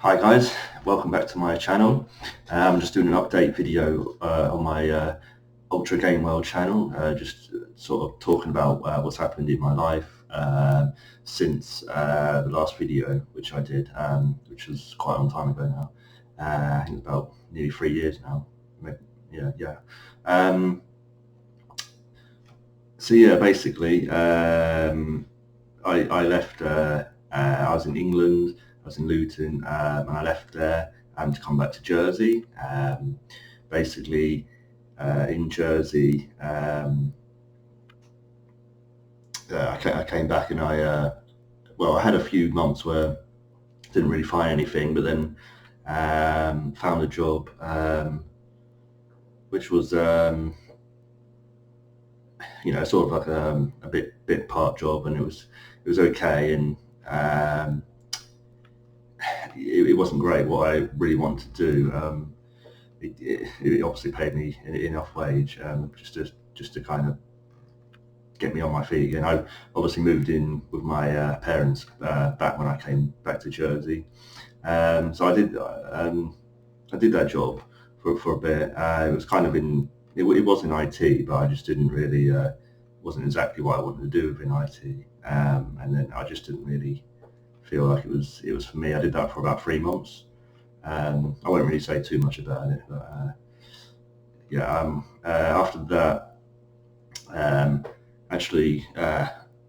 Hi guys, welcome back to my channel. I'm just doing an update video on my Ultra Game World channel, just sort of talking about what's happened in my life since the last video which I did, which was quite a long time ago now. I think it's about nearly 3 years now. Maybe, yeah. Um, so yeah, basically, I left. I was in England. I was in Luton, and I left there to come back to Jersey. Basically, in Jersey, I came back and I had a few months where I didn't really find anything, but then found a job which was sort of like a bit part job, and it was okay, and it wasn't great what I really wanted to do. It obviously paid me enough wage just to kind of get me on my feet again. I obviously moved in with my parents back when I came back to Jersey, so I did that job for a bit. It was kind of it was in IT, but I just didn't really wasn't exactly what I wanted to do within IT, and then I just didn't really feel like it was for me. I did that for about 3 months. I won't really say too much about it, but after that, um, actually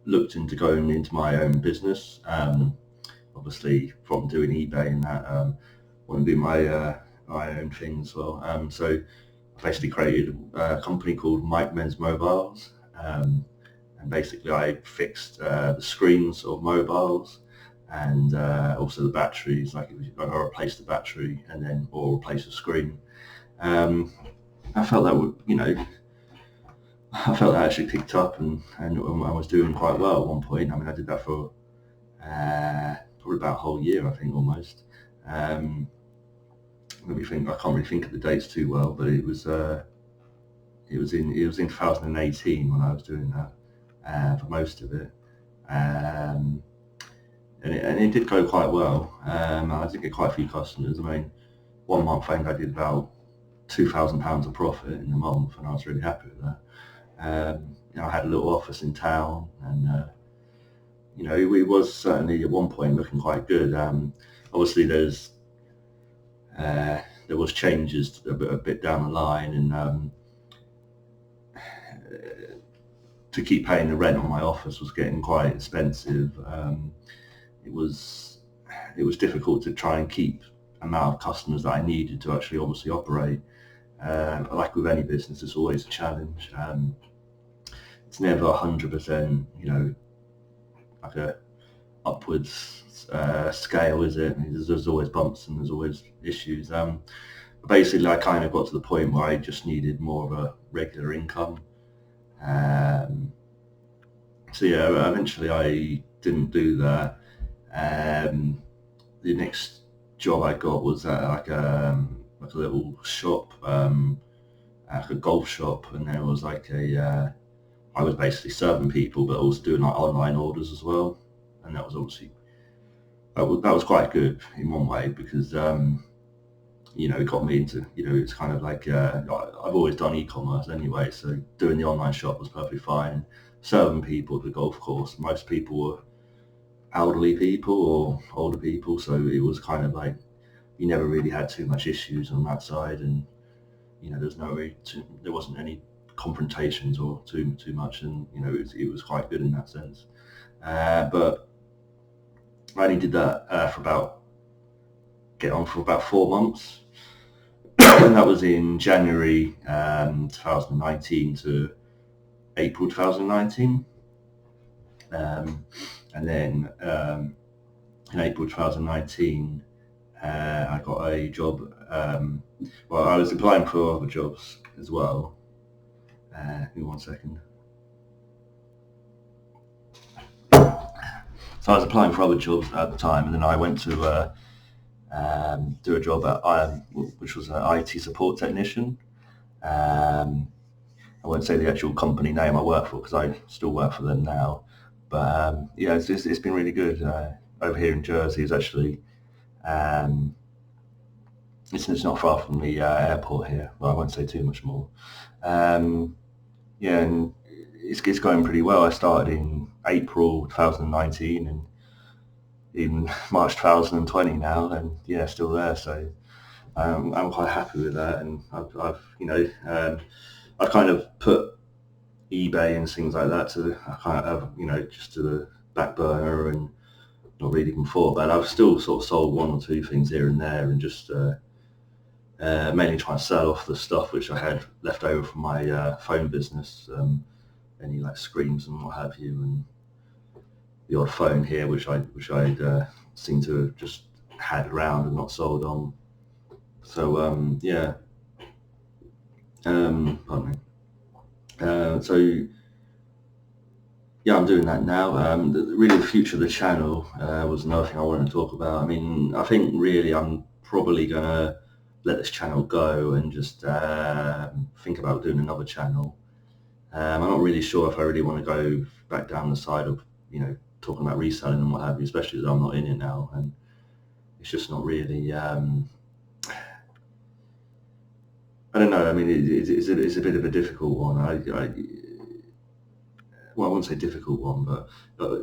looked into going into my own business. Obviously, from doing eBay and that, want to do my own thing as well. So I basically created a company called Mike Men's Mobiles, and basically I fixed the screens of mobiles and also the batteries. Like if I replace the battery and then or replace the screen. Um, I felt that I felt that actually picked up, and I was doing quite well at one point. I mean, I did that for probably about a whole year, I think, almost. Um, Let me think. I can't really think of the dates too well, but it was in 2018 when I was doing that for most of it. Um, and it did go quite well. I did get quite a few customers. I mean, one month I think I did about £2,000 of profit in a month, and I was really happy with that. I had a little office in town, and it was certainly at one point looking quite good. Obviously, there was changes a bit down the line, and to keep paying the rent on my office was getting quite expensive. It was difficult to try and keep amount of customers that I needed to actually obviously operate. Like with any business, it's always a challenge. It's never 100%, like a upwards scale, is it? There's always bumps and there's always issues. Basically, I kind of got to the point where I just needed more of a regular income. So yeah, eventually I didn't do that. The next job I got was at like a little shop, like a golf shop, and there was I was basically serving people, but also doing like online orders as well, and that was obviously that was quite good in one way because it got me into it's kind of like I've always done e-commerce anyway, so doing the online shop was perfectly fine. Serving people at the golf course, most people were elderly people or older people, so it was kind of like you never really had too much issues on that side, and there wasn't any confrontations or too much, and it was quite good in that sense. But I only did that for about 4 months, and that was in January 2019 to April 2019, and then in April 2019 I got a job. I was applying for other jobs as well. Give me 1 second. So I was applying for other jobs at the time, and then I went to do a job at which was an IT support technician. I won't say the actual company name I work for because I still work for them now. But it's been really good. Over here in Jersey is actually Um, it's not far from the airport here. Well, I won't say too much more. Um, yeah, and it's going pretty well. I started in April 2019, and in March 2020 now, and yeah, still there. So I'm quite happy with that, and I've I kind of put eBay and things like that to kind of just to the back burner and not really looking forward. But I've still sort of sold one or two things here and there, and just mainly trying to sell off the stuff which I had left over from my phone business, any like screens and what have you, and the odd phone here which I'd seem to have just had around and not sold on. So yeah, pardon me. So yeah, I'm doing that now. Really, the future of the channel was another thing I wanted to talk about. I mean, I think really I'm probably gonna let this channel go and just think about doing another channel. I'm not really sure if I really want to go back down the side of talking about reselling and what have you, especially as I'm not in it now, and it's just not really. I don't know. I mean, it's a bit of a difficult one. Well, I wouldn't say difficult one, but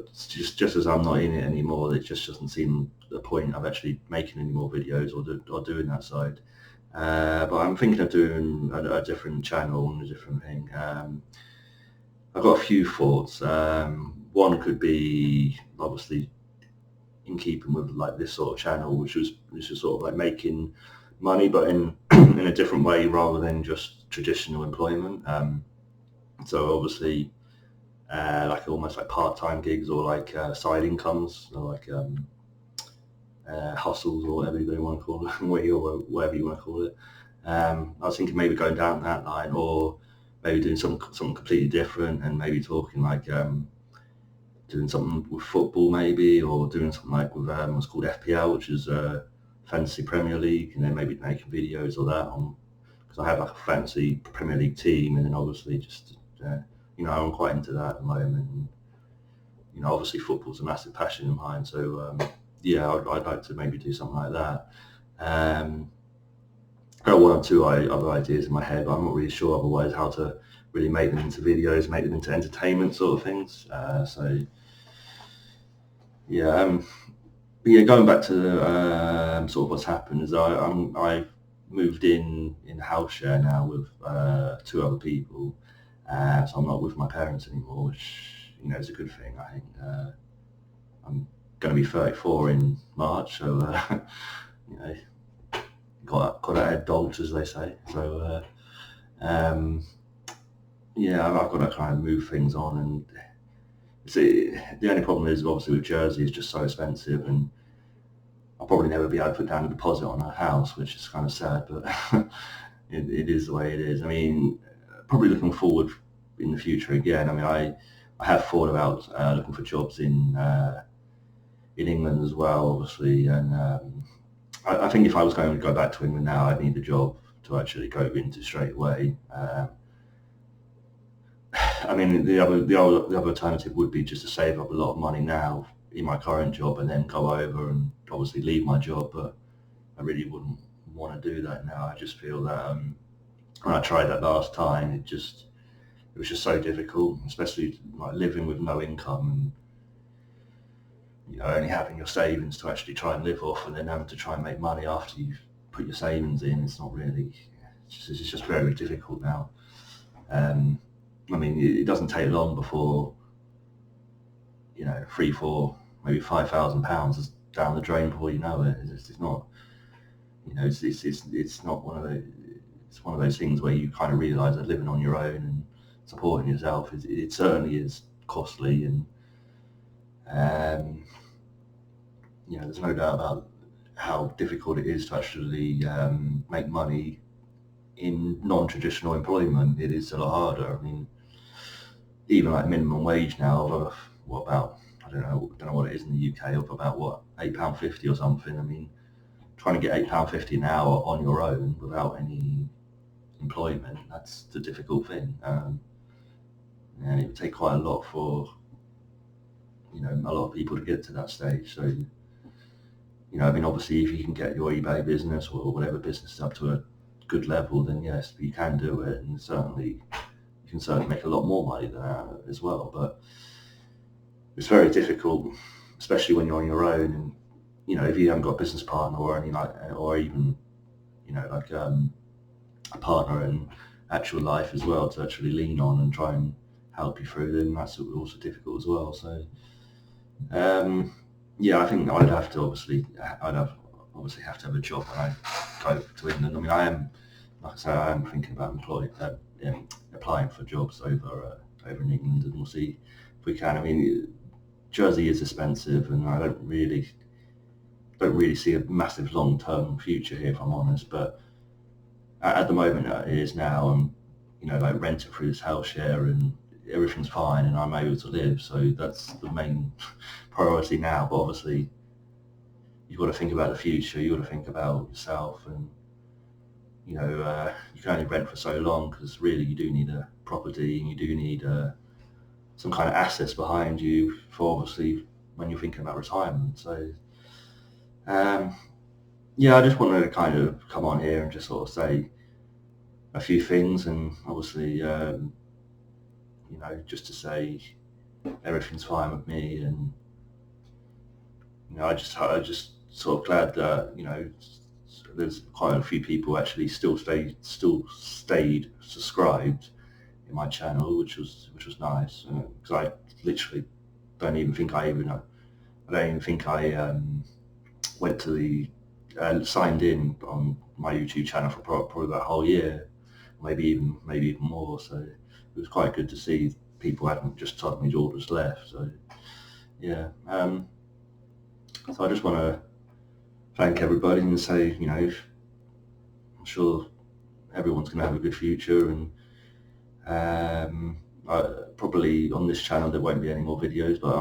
it's just as I'm not in it anymore, it just doesn't seem the point of actually making any more videos or doing that side. But I'm thinking of doing a different channel and a different thing. I've got a few thoughts. One could be obviously in keeping with like this sort of channel, which is sort of like making money, but in in a different way rather than just traditional employment. So obviously, like almost like part-time gigs or like side incomes, or like hustles or whatever you want to call it, or whatever you want to call it. I was thinking maybe going down that line, or maybe doing something completely different, and maybe talking like doing something with football maybe, or doing something like with what's called FPL, which is Fantasy Premier League, and then maybe making videos of that on, because I have like a fantasy Premier League team, and then obviously just I'm quite into that at the moment. And, obviously football's a massive passion of mine, so yeah, I'd like to maybe do something like that. I've got one or two other ideas in my head, but I'm not really sure otherwise how to really make them into videos, make them into entertainment sort of things. So yeah, but yeah, going back to sort of what's happened is I've moved in a house share now with two other people, so I'm not with my parents anymore, which is a good thing. I think I'm going to be 34 in March, so you know, got to add dogs, as they say. So yeah, I've got to kind of move things on, and the only problem is obviously with Jersey is just so expensive, and I'll probably never be able to put down a deposit on a house, which is kind of sad, but it is the way it is. I mean, probably looking forward in the future again. I mean, I have thought about looking for jobs in England as well, obviously, and I think if I was going to go back to England now, I'd need a job to actually go into straight away. I mean, the other alternative would be just to save up a lot of money now in my current job and then go over and obviously leave my job, but I really wouldn't want to do that now. I just feel that when I tried that last time, it was just so difficult, especially like living with no income and only having your savings to actually try and live off, and then having to try and make money after you've put your savings in. It's not really. It's just very difficult now. I mean, it doesn't take long before 3, 4, maybe £5,000 is down the drain before you know it. It's not. It's not one of those. It's one of those things where you kind of realise that living on your own and supporting yourself it certainly is costly, and there's no doubt about how difficult it is to actually make money in non-traditional employment. It is a lot harder. I mean, even like minimum wage now of what about, I don't know what it is in the UK, of about what, £8.50 or something. I mean, trying to get £8.50 an hour on your own without any employment, that's the difficult thing. And it would take quite a lot for a lot of people to get to that stage. So you know, I mean, obviously, if you can get your eBay business or whatever business up to a good level, then yes, you can do it, and certainly you can certainly make a lot more money than that as well. But it's very difficult, especially when you're on your own, and you know, if you haven't got a business partner or any like, or even you know, like a partner in actual life as well to actually lean on and try and help you through, then that's also difficult as well. So um, yeah, I think I'd have to obviously have to have a job when I go to England. I mean, I am, like I say, I am thinking about applying for jobs over in England, and we'll see if we can. I mean, Jersey is expensive, and I don't really see a massive long-term future here, if I'm honest. But at the moment, it is now. I'm, you know, like renting through this house share, and everything's fine, and I'm able to live. So that's the main priority now. But obviously, you've got to think about the future. You've got to think about yourself, and you know, you can only rent for so long, because really you do need a property, and you do need some kind of assets behind you for obviously when you're thinking about retirement. So um, yeah, I just wanted to kind of come on here and just sort of say a few things, and obviously you know, just to say everything's fine with me, and you know, I just sort of glad that, you know, there's quite a few people actually still stayed subscribed in my channel, which was nice, because I literally don't even think I even I don't even think I went to the signed in on my YouTube channel for probably about a whole year, maybe even more. So it was quite good to see people hadn't just suddenly all just left. So yeah, so I just want to thank everybody and say, you know, I'm sure everyone's going to have a good future, and probably on this channel there won't be any more videos, but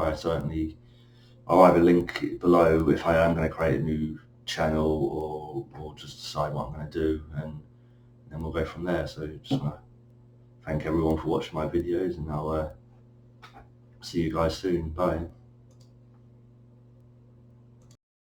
I'll either link below if I am going to create a new channel, or just decide what I'm going to do, and then we'll go from there. So just want to thank everyone for watching my videos, and I'll see you guys soon. Bye.